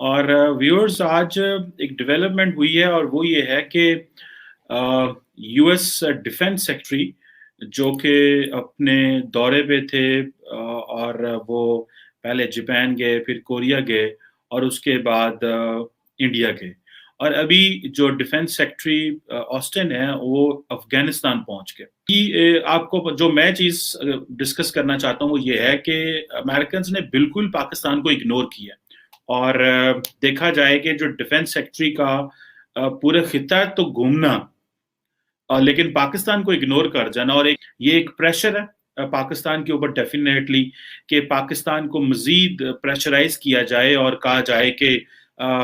اور ویورز آج ایک ڈیولپمنٹ ہوئی ہے اور وہ یہ ہے کہ یو ایس ڈیفنس سیکٹری جو کہ اپنے دورے پہ تھے اور وہ پہلے جاپان گئے، پھر کوریا گئے اور اس کے بعد انڈیا گئے، اور ابھی جو ڈیفنس سیکٹری آسٹن ہے وہ افغانستان پہنچ گئے۔ آپ کو جو میں چیز ڈسکس کرنا چاہتا ہوں وہ یہ ہے کہ امریکنز نے بالکل پاکستان کو اگنور کیا، اور دیکھا جائے کہ جو ڈیفنس سیکٹری کا پورے خطہ تو گھومنا لیکن پاکستان کو اگنور کر جانا، اور یہ ایک پریشر ہے پاکستان کے اوپر ڈیفینیٹلی کہ پاکستان کو مزید پریشرائز کیا جائے اور کہا جائے کہ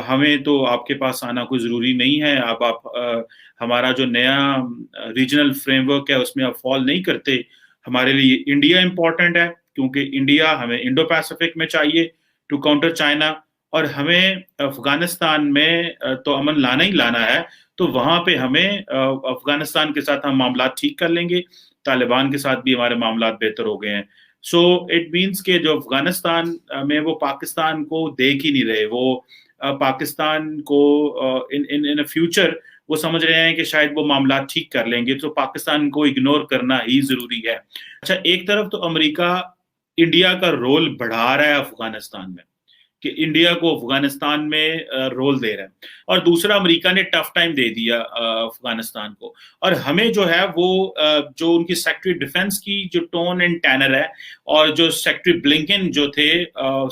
ہمیں تو آپ کے پاس آنا کوئی ضروری نہیں ہے، اب آپ ہمارا جو نیا ریجنل فریم ورک ہے اس میں آپ فال نہیں کرتے، ہمارے لیے انڈیا امپورٹنٹ ہے کیونکہ انڈیا ہمیں انڈو پیسفک میں چاہیے ٹو کاؤنٹر چائنا، اور ہمیں افغانستان میں تو امن لانا ہی لانا ہے، تو وہاں پہ ہمیں افغانستان کے ساتھ ہم معاملات ٹھیک کر لیں گے، طالبان کے ساتھ بھی ہمارے معاملات بہتر ہو گئے ہیں۔ سو اٹ مینس کہ جو افغانستان میں وہ پاکستان کو دیکھ ہی نہیں رہے، وہ پاکستان کو ان فیوچر وہ سمجھ رہے ہیں کہ شاید وہ معاملات ٹھیک کر لیں گے، تو پاکستان کو اگنور کرنا ہی ضروری ہے۔ اچھا، ایک طرف تو امریکہ انڈیا کا رول بڑھا رہا ہے افغانستان میں، کہ انڈیا کو افغانستان میں رول دے رہا ہے، اور دوسرا امریکہ نے ٹف ٹائم دے دیا افغانستان کو، اور ہمیں جو ہے وہ جو ان کی سیکٹری ڈیفنس کی جو ٹون اینڈ ٹینر ہے، اور جو سیکٹری بلنکن جو تھے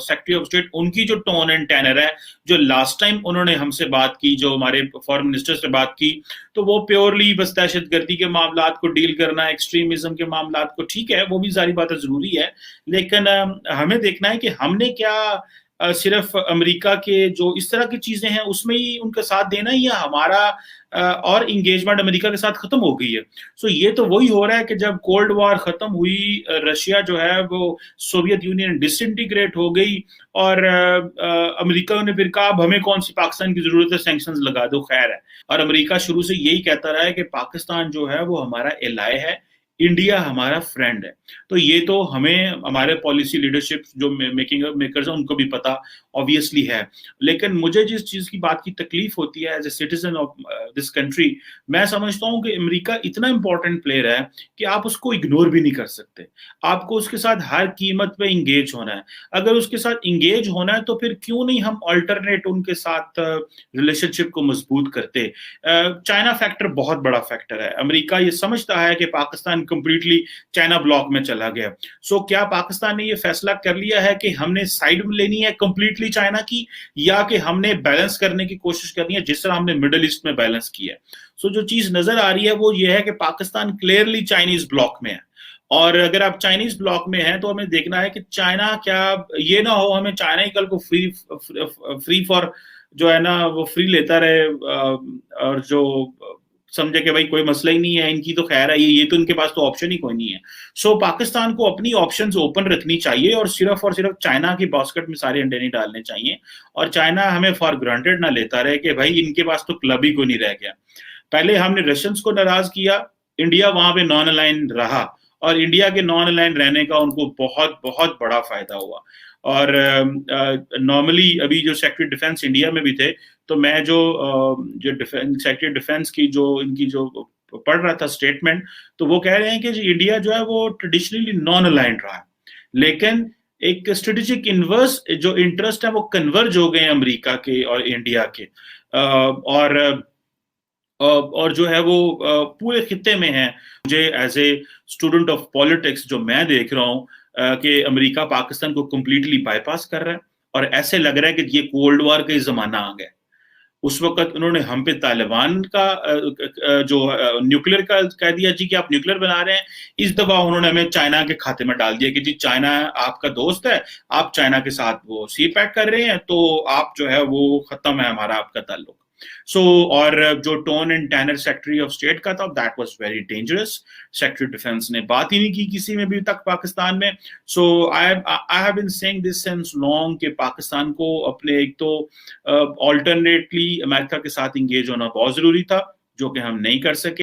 سیکٹری آف اسٹیٹ، ان کی جو ٹون اینڈ ٹینر ہے، جو لاسٹ ٹائم انہوں نے ہم سے بات کی، جو ہمارے فارن منسٹر سے بات کی، تو وہ پیورلی بس دہشت گردی کے معاملات کو ڈیل کرنا، ایکسٹریمزم کے معاملات کو، ٹھیک ہے وہ بھی ظاہری بات ہے ضروری ہے، لیکن ہمیں دیکھنا ہے کہ ہم نے کیا صرف امریکہ کے جو اس طرح کی چیزیں ہیں اس میں ہی ان کا ساتھ دینا ہے، یا ہمارا اور انگیجمنٹ امریکہ کے ساتھ ختم ہو گئی ہے۔ سو یہ تو وہی ہو رہا ہے کہ جب کولڈ وار ختم ہوئی، رشیا جو ہے وہ سوویت یونین ڈس انٹیگریٹ ہو گئی، اور امریکہ نے پھر کہا اب ہمیں کون سی پاکستان کی ضرورت ہے، سینکشنز لگا دو، خیر ہے۔ اور امریکہ شروع سے یہی کہتا رہا ہے کہ پاکستان جو ہے وہ ہمارا ایلائے ہے، انڈیا ہمارا فرینڈ ہے۔ تو یہ تو ہمیں ہمارے پالیسی لیڈرشپ جو میکنگ میکرز ہیں ان کو بھی پتا obviously ہے، لیکن مجھے جس چیز کی بات کی تکلیف ہوتی ہے as a citizen of this country, میں سمجھتا ہوں کہ امریکہ اتنا امپورٹنٹ پلیئر ہے کہ آپ اس کو اگنور بھی نہیں کر سکتے، آپ کو اس کے ساتھ ہر قیمت پہ انگیج ہونا ہے۔ اگر اس کے ساتھ انگیج ہونا ہے تو پھر کیوں نہیں ہم آلٹرنیٹ ان کے ساتھ ریلیشن شپ کو مضبوط کرتے۔ چائنا فیکٹر بہت بڑا فیکٹر ہے، امریکہ یہ سمجھتا ہے کہ پاکستان کمپلیٹلی چائنا بلاک میں چلا گیا۔ سو کیا پاکستان نے یہ فیصلہ کر لیا ہے کہ ہم نے سائیڈ لینی ہے کمپلیٹلی چائنا کی، یا کہ ہم نے بیلنس کرنے کی کوشش کرنی ہے جس طرح ہم نے مڈل ایسٹ میں بیلنس کیا ہے؟ سو جو چیز نظر آ رہی ہے وہ یہ ہے کہ پاکستان کلیئرلی چائنیز بلاک میں ہے، اور اگر آپ چائنیز بلاک میں ہیں تو ہمیں دیکھنا ہے کہ چائنا کیا یہ نہ ہو ہمیں چائنا ہی کل کو فری فار جو ہے نا وہ فری لیتا رہے، اور جو سمجھے کہ بھائی کوئی مسئلہ ہی نہیں ہے، ان کی تو خیر ہے، یہ تو ان کے پاس تو آپشن ہی کوئی نہیں ہے۔ سو پاکستان کو اپنی آپشنز اوپن رکھنی چاہیے، اور صرف چائنا کی باسکٹ میں سارے انڈے نہیں ڈالنے چاہیے، اور چائنا ہمیں فار گرانٹیڈ نہ لیتا رہے کہ بھائی ان کے پاس تو کلب ہی کوئی نہیں رہ گیا۔ پہلے ہم نے رشینز کو ناراض کیا، انڈیا وہاں پہ نان الائن رہا، اور انڈیا کے نان الائن رہنے کا ان کو بہت بہت بڑا فائدہ ہوا۔ اور نارملی ابھی جو سیکٹری ڈیفنس انڈیا میں بھی تھے، تو میں جو سیکٹری ڈیفنس کی جو ان کی جو پڑھ رہا تھا اسٹیٹمنٹ، تو وہ کہہ رہے ہیں کہ انڈیا جو ہے وہ ٹریڈیشنلی نان الائنڈ رہا ہے، لیکن ایک اسٹریٹجک انورس جو انٹرسٹ ہے وہ کنورج ہو گئے ہیں امریکہ کے اور انڈیا کے، اور جو ہے وہ پورے خطے میں ہے۔ مجھے as a student of politics جو میں دیکھ رہا ہوں کہ امریکہ پاکستان کو کمپلیٹلی بائی پاس کر رہا ہے، اور ایسے لگ رہا ہے کہ یہ کولڈ وار کا ہی زمانہ آ گیا۔ اس وقت انہوں نے ہم پہ طالبان کا جو نیوکلیر کا کہہ دیا جی کہ آپ نیوکلیر بنا رہے ہیں، اس دفعہ انہوں نے ہمیں چائنا کے کھاتے میں ڈال دیا کہ جی چائنا آپ کا دوست ہے، آپ چائنا کے ساتھ وہ سی پیک کر رہے ہیں، تو آپ جو ہے وہ ختم ہے ہمارا آپ کا تعلق۔ سو اور جو tone and tenor secretary of state کا تھا، that was very dangerous. Secretary defence نے بات ہی نہیں کی کسی میں بھی تک پاکستان میں۔ So I have been seeing this since long کہ پاکستان کو اپنے ایک تو آلٹرنیٹلی امریکہ کے ساتھ انگیج ہونا بہت ضروری تھا، جو کہ ہم نہیں کر سکے۔